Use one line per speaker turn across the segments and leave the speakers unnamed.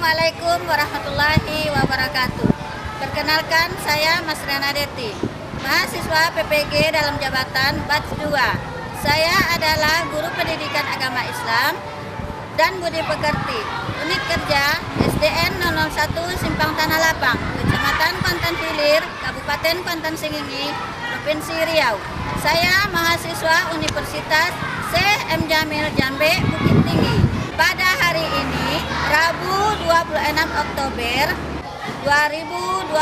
Assalamualaikum warahmatullahi wabarakatuh. Perkenalkan, saya Mas Riana Deti, mahasiswa PPG dalam jabatan batch 2. Saya adalah guru pendidikan agama Islam dan budi pekerti, unit kerja SDN 001 Simpang Tanah Lapang, Kecamatan Kuantan Hilir, Kabupaten Kuantan Sengingi, Provinsi Riau. Saya mahasiswa Universitas Syekh M. Jamil Jambe, Bukit Tinggi. Pada hari ini, Rabu 26 Oktober 2022,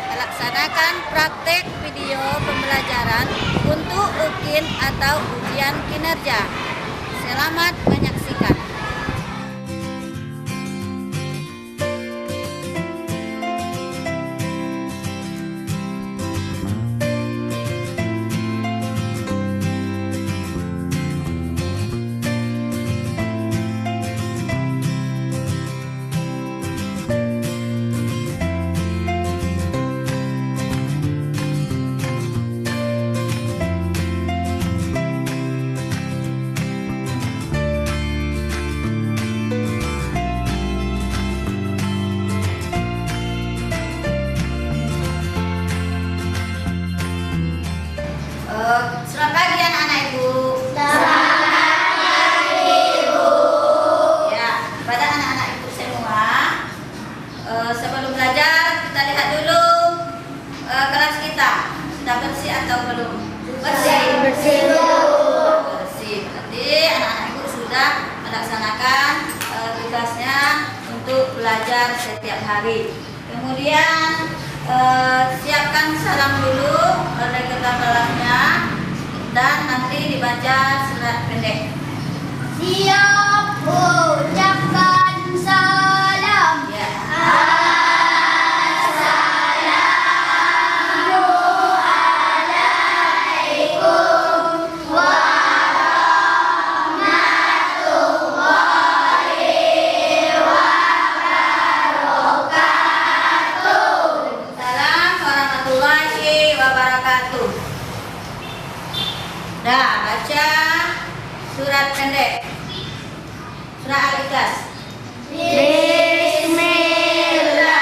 melaksanakan praktek video pembelajaran untuk UKIN atau ujian kinerja. Selamat menyaksikan. Selamat pagi anak-anak Ibu.
Selamat pagi Ibu.
Ya, pada anak-anak Ibu semua, sebelum belajar kita lihat dulu kelas kita sudah bersih atau belum? Bersih.
Bersih dulu.
Bersih. Berarti anak-anak Ibu sudah melaksanakan tugasnya untuk belajar setiap hari. Kemudian siapkan salam dulu oleh ketua kelasnya dan nanti dibaca surat pendek.
Siap ucapkan salam.
Ya.
Assalamualaikum warahmatullahi wabarakatuh.
Salam warahmatullahi wabarakatuh. Dah baca surat pendek. Surah Al-Ikhlas.
Bismillahirrahmanirrahim.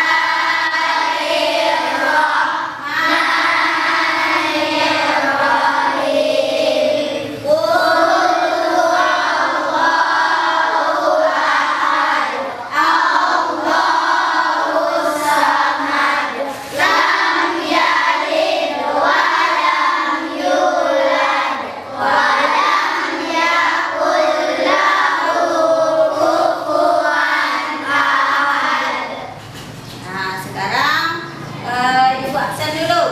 Allahus samad, lam yalid wa lam yulad wa lam yakul lahu kufuwan ahad.
Nah, sekarang Ibu absen dulu.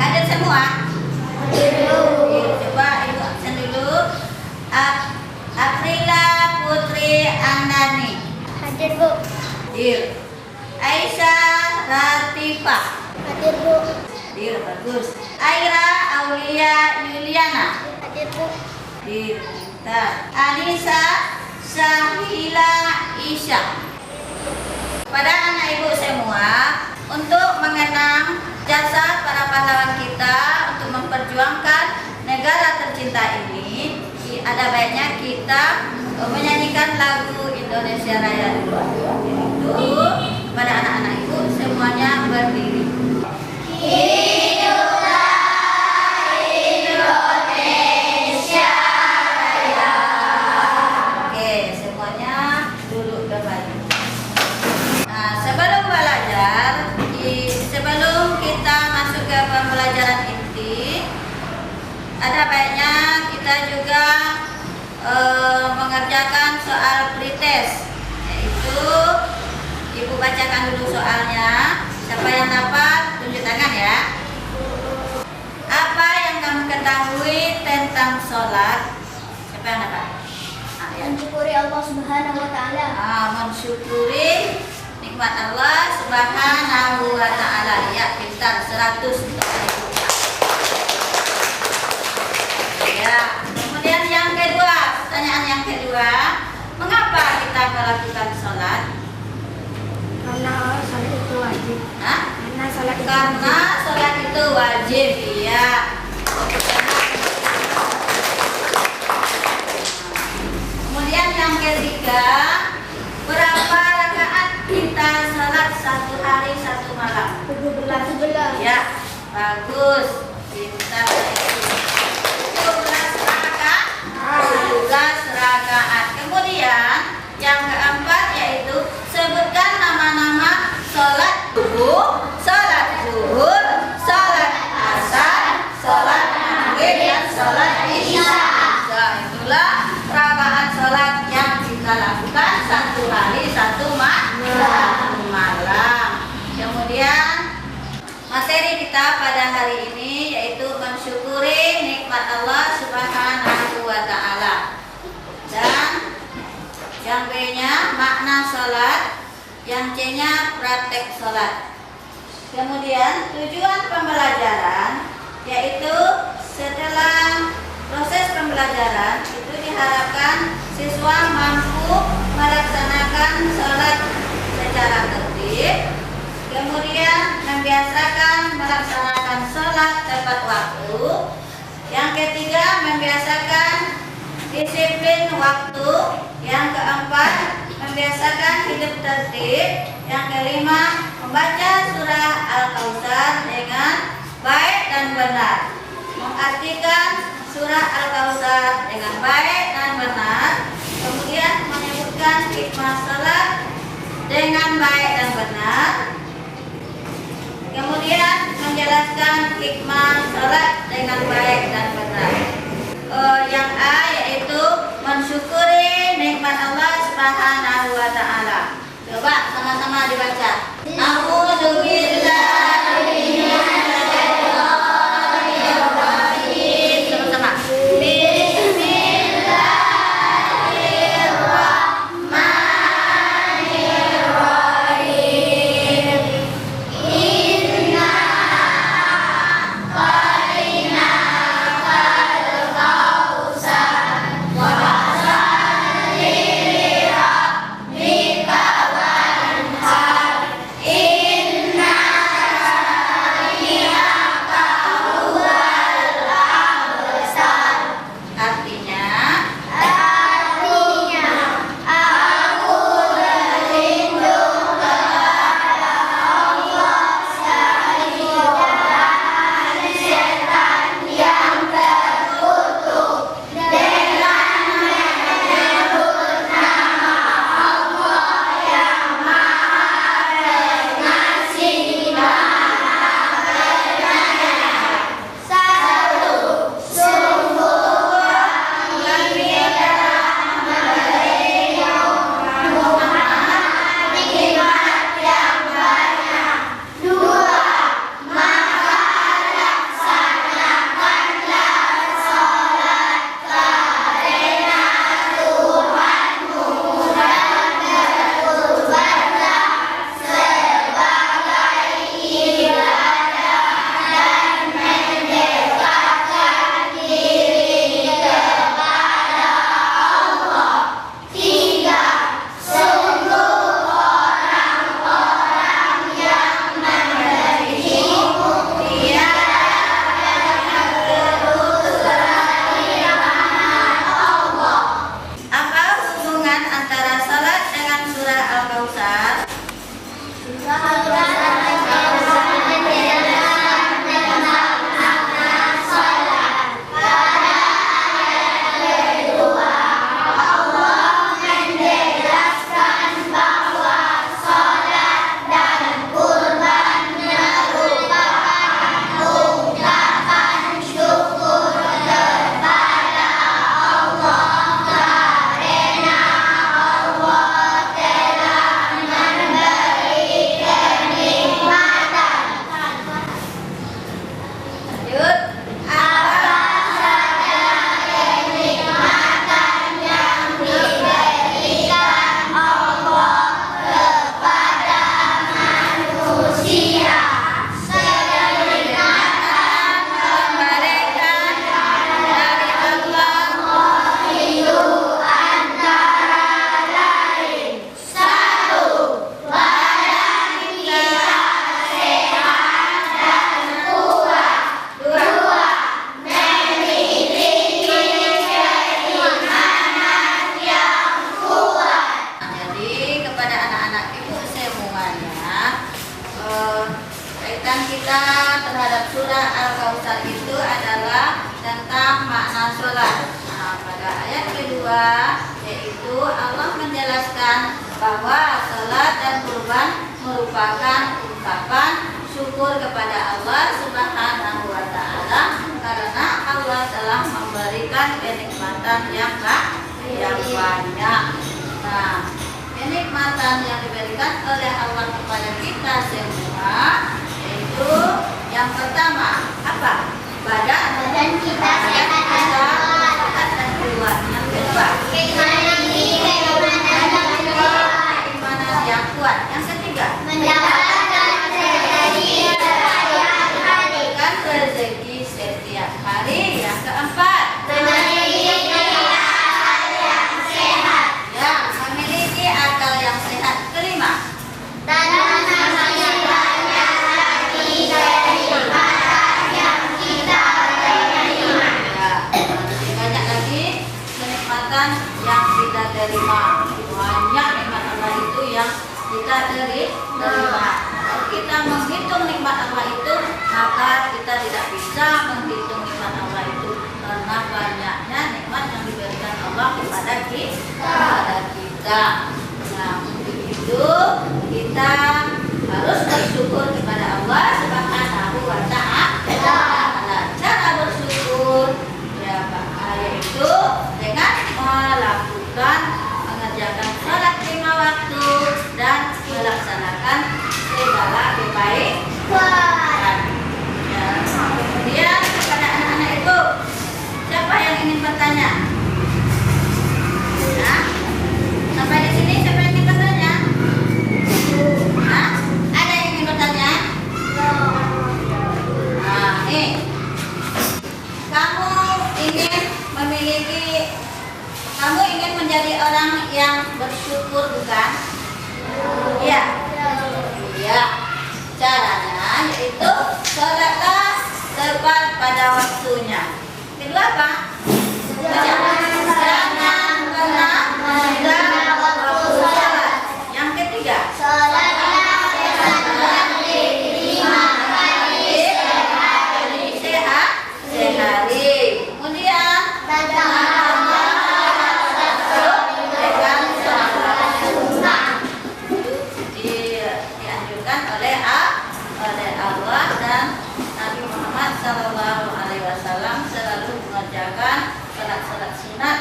Hadir semua? Coba Ibu absen dulu. Aprila Putri Andani.
Hadir Bu.
Hadir. Aisyah Latifah.
Hadir Bu.
Hadir, bagus. Aira Aulia Yuliana.
Hadir Bu.
Hadir, pintar. Anissa Syahila Isya. Pada anak Ibu semua, untuk mengenang jasa para pahlawan kita untuk memperjuangkan negara tercinta ini, ada baiknya kita menyanyikan lagu Indonesia Raya dulu. Itu pada anak-anak Ibu semuanya berdiri.
Hiduplah Indonesia Raya.
Oke, semuanya duduk kembali. Nah, sebelum belajar, sebelum kita masuk ke pembelajaran inti, ada baiknya kita juga mengerjakan soal pretest, yaitu Ibu bacakan dulu soalnya. Siapa yang dapat tunjuk tangan ya. Apa yang kamu ketahui tentang sholat? Siapa yang dapat? Ya.
Mensyukuri Allah Subhanahu wa taala.
Mensyukuri nikmat Allah Subhanahu wa taala. Ya, pintar 100 untuk Ibu. Ya, kemudian yang kedua, pertanyaan yang kedua, mengapa kita melakukan sholat?
Karena salat itu wajib.
Hah?
Karena salat itu
Karena sholat itu wajib, ya. ketiga, berapa rakaat kita sholat satu hari satu malam?
17.
Ya, bagus. Pintar. 17 rakaat. 17 rakaat. Kemudian yang keempat yaitu sebutkan nama-nama sholat subuh, sholat zuhur, sholat asar, sholat maghrib, dan sholat isya. Nah, itulah rakaat sholat yang kita lakukan satu hari satu malam. Kemudian materi kita pada hari ini yaitu mensyukuri nikmat Allah Subhanahu wa Ta'ala. Dan yang B-nya makna sholat, yang C-nya praktek sholat. Kemudian tujuan pembelajaran yaitu setelah proses pembelajaran itu diharapkan siswa mampu melaksanakan sholat secara tertib, kemudian membiasakan melaksanakan sholat tepat waktu. Yang ketiga, membiasakan disiplin waktu. Yang keempat, membiasakan hidup tertib. Yang kelima, membaca surah Al-Kautsar dengan baik dan benar. Mengartikan surah Al-Kautsar dengan baik dan benar. Kemudian menyebutkan hikmah sholat dengan baik dan benar. Kemudian menjelaskan hikmah sholat dengan baik dan benar. Yang A yaitu mensyukuri nikmat Allah Subhanahu wa Ta'ala. Coba sama-sama dibaca. A'udzubillahi minasyaitonir rajim. Sama-sama.
Inna
Bacaan kita terhadap surah Al-Kautsar itu adalah tentang makna sholat. Nah, pada ayat kedua yaitu Allah menjelaskan bahwa sholat dan kurban merupakan ungkapan syukur kepada Allah Subhanahu wa Ta'ala karena Allah telah memberikan kenikmatan yang banyak. Nah, kenikmatan yang diberikan oleh Allah kepada kita semua yaitu yang pertama apa? Badan
kita sehat
dan jiwa. Yang kedua keimanan yang kuat. Yang ketiga
mendapatkan
rezeki setiap hari. Yang keempat memiliki akal yang sehat. Kelima lebih banyak lagi kenikmatan yang kita terima. Banyak nikmat Allah itu yang kita terima. Kalau kita menghitung nikmat Allah itu, maka kita tidak bisa menghitung nikmat Allah itu karena banyaknya nikmat yang diberikan Allah kepada kita. Nah, untuk itu kita harus bersyukur kepada Allah Subhanahu wa Ta'ala. Cara bersyukur yaitu dengan mengerjakan sholat 5 waktu dan melaksanakan segala kebaikan. Kemudian kepada anak-anak itu, siapa yang ingin bertanya? Nah, sampai di sini siapa yang ingin bertanya? Nah, ada yang ingin bertanya? Nah, nih, kamu ingin menjadi orang yang bersyukur, bukan? Iya. Iya. Caranya yaitu sholatlah tepat pada waktunya. Kedua apa? Jangan pernah menunda waktu sholat. Yang ketiga, sehari. Kemudian dianjurkan oleh Allah dan Nabi Muhammad SAW selalu mengerjakan salat sunat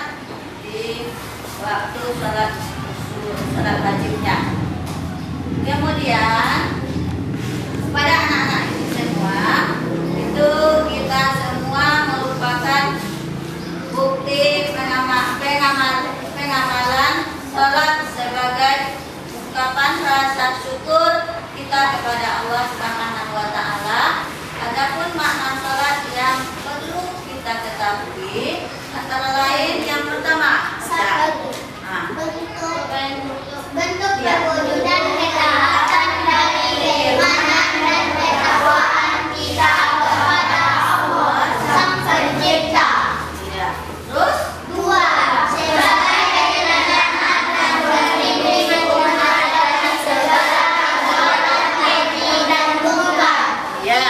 di waktu salat wajibnya. Kemudian pada anak-anak ini semua itu kita semua merupakan bukti pengamalan sholat sebagai ungkapan rasa syukur kita kepada Allah Subhanahu wa Ta'ala. Adapun makna sholat yang perlu kita ketahui antara lain yang pertama
bentuk perwujudan ketaatan dari keimanan dan ketakwaan kita kepada Allah Sang Pencipta.
Terus
Dua, sebagai keteladanan dan berbimbing menghadapi segala perbuatan keji dan mungkar. Tiga,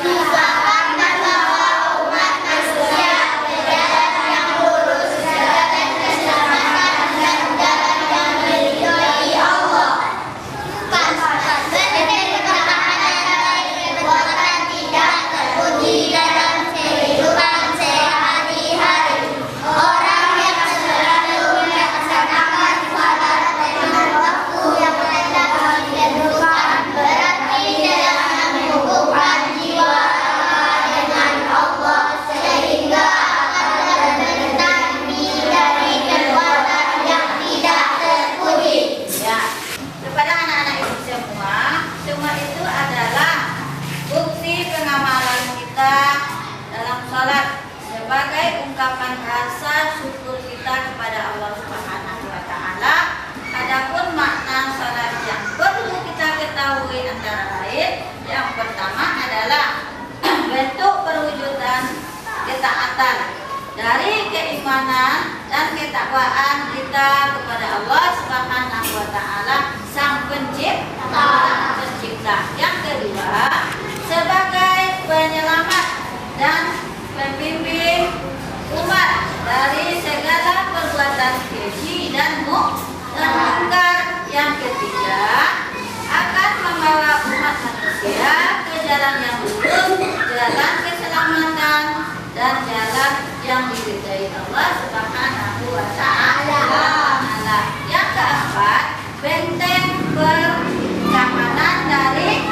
merupakan bahwa umat manusia berjalan yang lurus, jalan keselamatan dan jalan yang diridhoi Allah. Empat, bentuk ketahanan dari perbuatan tidak terpuji dalam kehidupan sehari-hari. Orang yang selalu melaksanakan salat dengan waktu yang telah ditentukan berarti telah menghubungkan jiwa dengan Allah sehingga akan terbentang dari perbuatan yang tidak terpuji.
kepada anak-anak itu semua itu adalah bukti pengamalan kita dalam sholat sebagai ungkapan rasa syukur kita kepada Allah Subhanahu wa Ta'ala. Adapun makna sholat yang perlu kita ketahui antara lain yang pertama adalah bentuk perwujudan ketaatan dari keimanan dan ketakwaan kita kepada Allah Subhanahu wa Ta'ala Sang Pencipta. Yang kedua Ya, ke jalan yang lurus, jalan keselamatan, dan jalan yang diridai Allah Subhanahu wa Ta'ala. Yang keempat, benteng pertahanan dari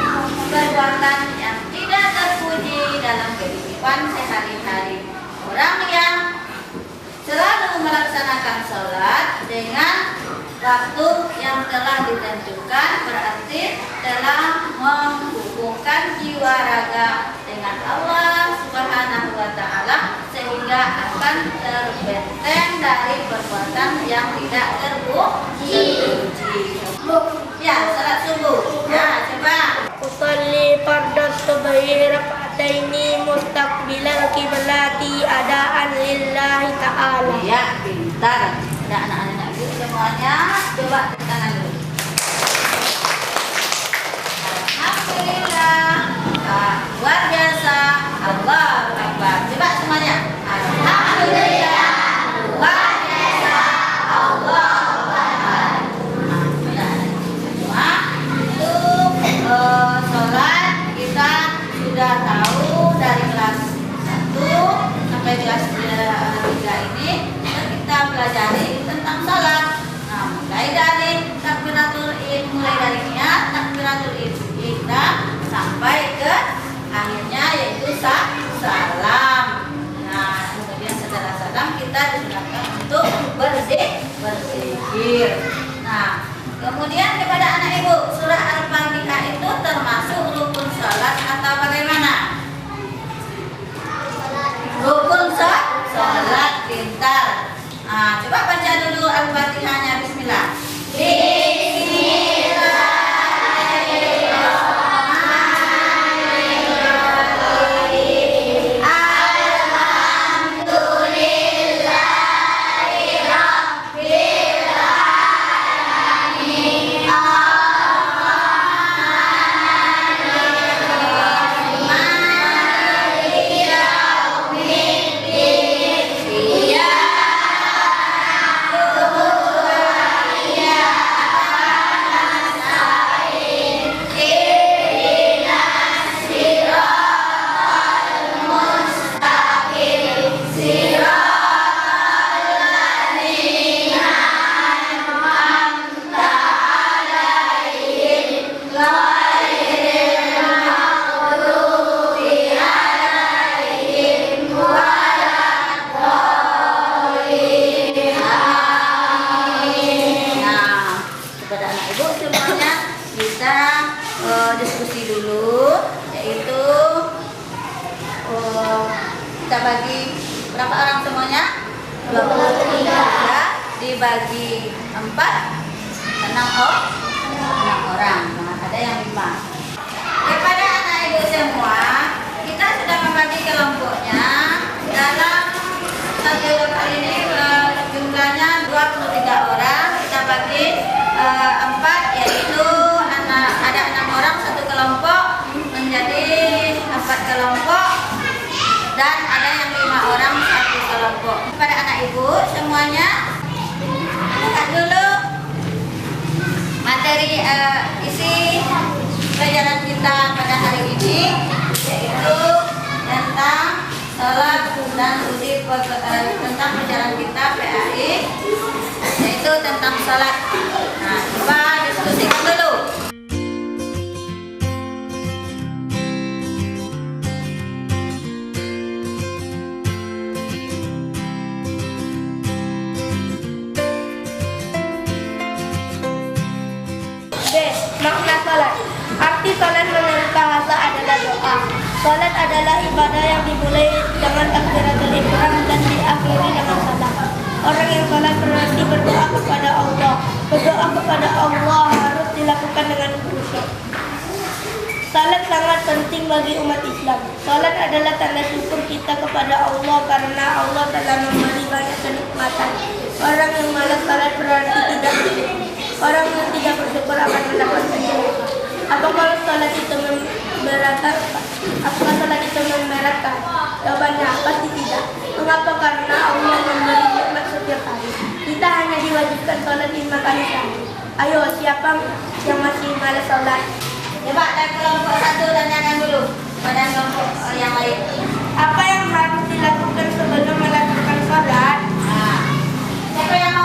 perbuatan yang tidak terpuji dalam kehidupan sehari-hari. Orang yang selalu melaksanakan sholat dengan waktu yang telah ditentukan berarti telah menghubungkan jiwa raga dengan Allah Subhanahu wa Ta'ala sehingga akan terbenteng dari perbuatan yang tidak terpuji. Ya, salat subuh. Ya, coba.
Usalli fardas subhi raka'ataini mustaqbilal qiblati adaan lillahi ta'ala.
Ya, pintar. Ada anak-anak itu semuanya. Coba tepuk tangan dulu. Alhamdulillah. Luar biasa. Allahu Akbar. Coba semuanya. Alhamdulillah. Luar biasa. Allahu Akbar. Semua itu sholat kita sudah tahu dari kelas 1 sampai kelas 3 ini kita pelajari tentang sholat. Nah, mulai dari takbiratul niat, takbiratul ihram sampai ke akhirnya yaitu salam. Nah, kemudian setelah salam kita disunahkan untuk berzikir. Nah, kemudian kepada anak ibu, surah Al-Fatihah itu termasuk rukun sholat atau bagaimana? Rukun sholat, pintar. Nah, coba baca dulu Al-Fatihahnya. Bismillah. Diskusi dulu, yaitu kita bagi berapa orang semuanya? 23 dibagi 4 6 orang. Nah, ada yang 5. Kepada anak ibu semua, kita sudah membagi kelompoknya dalam satu kali ini jumlahnya 23 orang. Kita bagi 4, yaitu ada 6 orang satu kelompok menjadi 4 kelompok dan ada yang 5 orang satu kelompok. Pada anak ibu semuanya lihat dulu materi isi pelajaran kita pada hari ini, yaitu tentang sholat dan tentang pelajaran kita PAI, yaitu tentang sholat. Nah, coba diskusikan dulu.
Makna salat. Arti salat menurut bahasa adalah doa. Salat adalah ibadah yang dimulai dengan takbiratul ihram dan diakhiri dengan salam. Orang yang salat berarti berdoa kepada Allah. Berdoa kepada Allah harus dilakukan dengan khusyuk. Salat sangat penting bagi umat Islam. Salat adalah tanda syukur kita kepada Allah karena Allah telah memberi banyak kenikmatan. Orang yang malas salat berarti tidak bersyukur. Orang yang tidak bersyukur akan mendapatkan celaka. Apakah salat itu memberatkan? Apakah salat itu memberatkan? Jawabannya pasti tidak. Mengapa? Karena Allah memberi nikmat setiap hari. Kita hanya diwajibkan salat 5 kali sehari. Ayo, siapa yang masih malas salat?
Coba dari kelompok satu tanyakan dulu pada kelompok yang lain.
Apa yang harus dilakukan sebelum melakukan sholat?
Nah, siapa yang